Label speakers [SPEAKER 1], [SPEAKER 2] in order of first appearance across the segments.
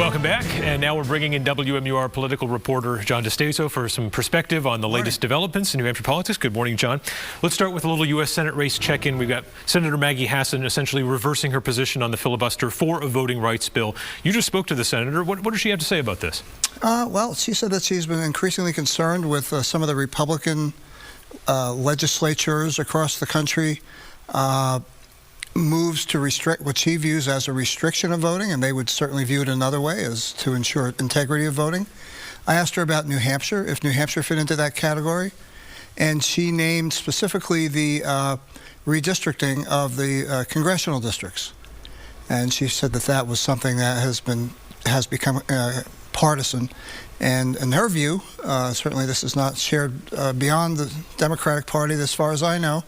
[SPEAKER 1] Welcome back, and now we're bringing in WMUR political reporter John DeStazo for some perspective on the latest developments in New Hampshire politics. Good morning, John. Let's start with a little U.S. Senate race check-in. We've got Senator Maggie Hassan essentially reversing her position on the filibuster for a voting rights bill. You just spoke to the senator. What does she have to say about this?
[SPEAKER 2] Well, she said that she's been increasingly concerned with some of the Republican legislatures across the country moves to restrict what she views as a restriction of voting, and they would certainly view it another way, as to ensure integrity of voting. I asked her about New Hampshire, if New Hampshire fit into that category, and she named specifically the redistricting of the congressional districts. And she said that that was something that has become partisan. And in her view, certainly this is not shared beyond the Democratic Party as far as I know,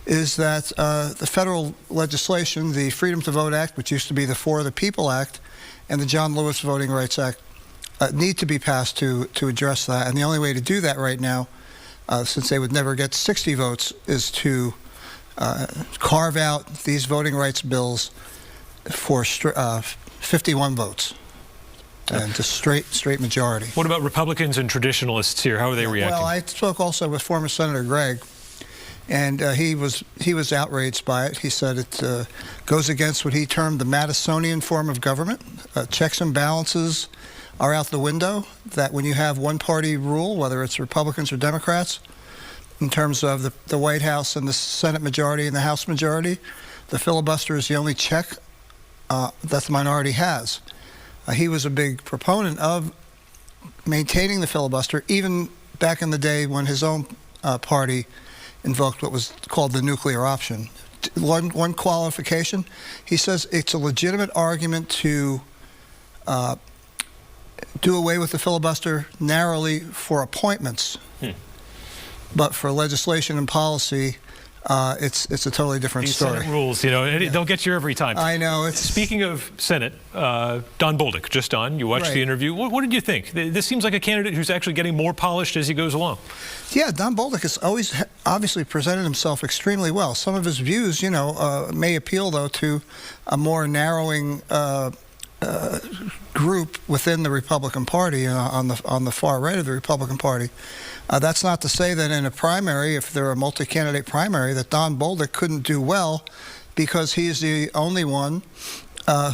[SPEAKER 2] is that the federal legislation, the Freedom to Vote Act, which used to be the For the People Act, and the John Lewis Voting Rights Act need to be passed to address that. And the only way to do that right now, since they would never get 60 votes, is to carve out these voting rights bills for 51 votes. And just straight majority.
[SPEAKER 1] What about Republicans and traditionalists here? How are they reacting?
[SPEAKER 2] Well, I spoke also with former Senator Gregg, and he was outraged by it. He said it goes against what he termed the Madisonian form of government. Checks and balances are out the window. That when you have one-party rule, whether it's Republicans or Democrats, in terms of the White House and the Senate majority and the House majority, the filibuster is the only check that the minority has. He was a big proponent of maintaining the filibuster, even back in the day when his own party invoked what was called the nuclear option. One qualification, he says it's a legitimate argument to do away with the filibuster narrowly for appointments, but for legislation and policy, it's a totally different story.
[SPEAKER 1] Senate rules, you know, they'll get you every time.
[SPEAKER 2] I know.
[SPEAKER 1] Speaking of Senate, Don Bolduc, just on. You watched the interview. What did you think? This seems like a candidate who's actually getting more polished as he goes along.
[SPEAKER 2] Yeah, Don Bolduc has always obviously presented himself extremely well. Some of his views, you know, may appeal, though, to a more narrowing group within the Republican Party, on the far right of the Republican Party. That's not to say that in a primary, if there are a multi-candidate primary, that Don Bolduc couldn't do well, because he's the only one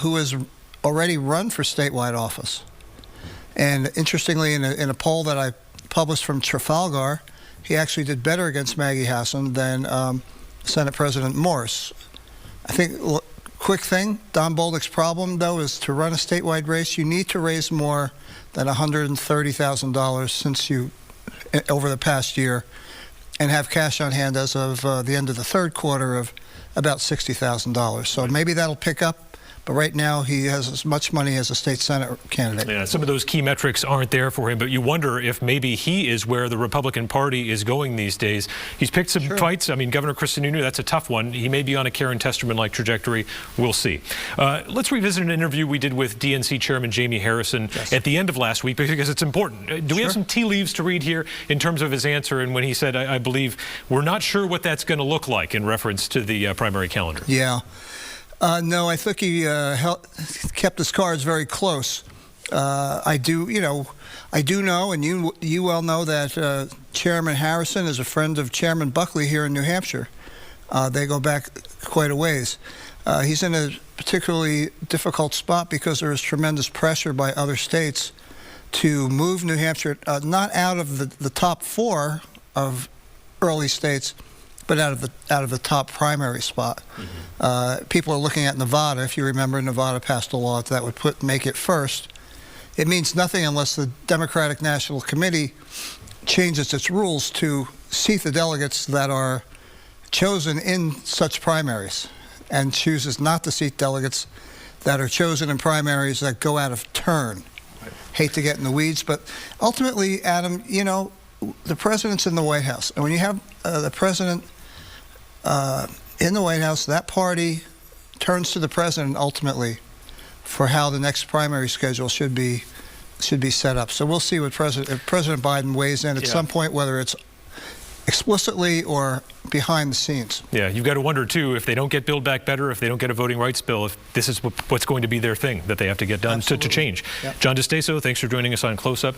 [SPEAKER 2] who has already run for statewide office. And interestingly, in a poll that I published from Trafalgar, he actually did better against Maggie Hassan than Senate President Morse. I think, quick thing, Don Bolduc's problem, though, is to run a statewide race, you need to raise more than $130,000 over the past year, and have cash on hand as of the end of the third quarter of about $60,000. So maybe that'll pick up. But right now, he has as much money as a state Senate candidate.
[SPEAKER 1] Yeah, some of those key metrics aren't there for him, but you wonder if maybe he is where the Republican Party is going these days. He's picked some fights. I mean, Governor Chris Sununu, that's a tough one. He may be on a Karen Testerman-like trajectory. We'll see. Let's revisit an interview we did with DNC Chairman Jamie Harrison at the end of last week, because it's important. Do we have some tea leaves to read here in terms of his answer, and when he said, I believe, we're not sure what that's going to look like in reference to the primary calendar?
[SPEAKER 2] Yeah. No, I think he kept his cards very close. I do know, and you well know that Chairman Harrison is a friend of Chairman Buckley here in New Hampshire. They go back quite a ways. He's in a particularly difficult spot because there is tremendous pressure by other states to move New Hampshire not out of the top four of early states, but out of the top primary spot. People are looking at Nevada. If you remember, Nevada passed a law that would make it first. It means nothing unless the Democratic National Committee changes its rules to seat the delegates that are chosen in such primaries, and chooses not to seat delegates that are chosen in primaries that go out of turn. Hate to get in the weeds, but ultimately, Adam, you know, the president's in the White House, and when you have the president in the White House, that party turns to the president ultimately for how the next primary schedule should be set up. So we'll see what if President Biden weighs in at some point, whether it's explicitly or behind the scenes.
[SPEAKER 1] Yeah, you've got to wonder, too, if they don't get Build Back Better, if they don't get a voting rights bill, if this is what's going to be their thing that they have to get done to change.
[SPEAKER 2] Yep.
[SPEAKER 1] John DiStaso, thanks for joining us on Close Up.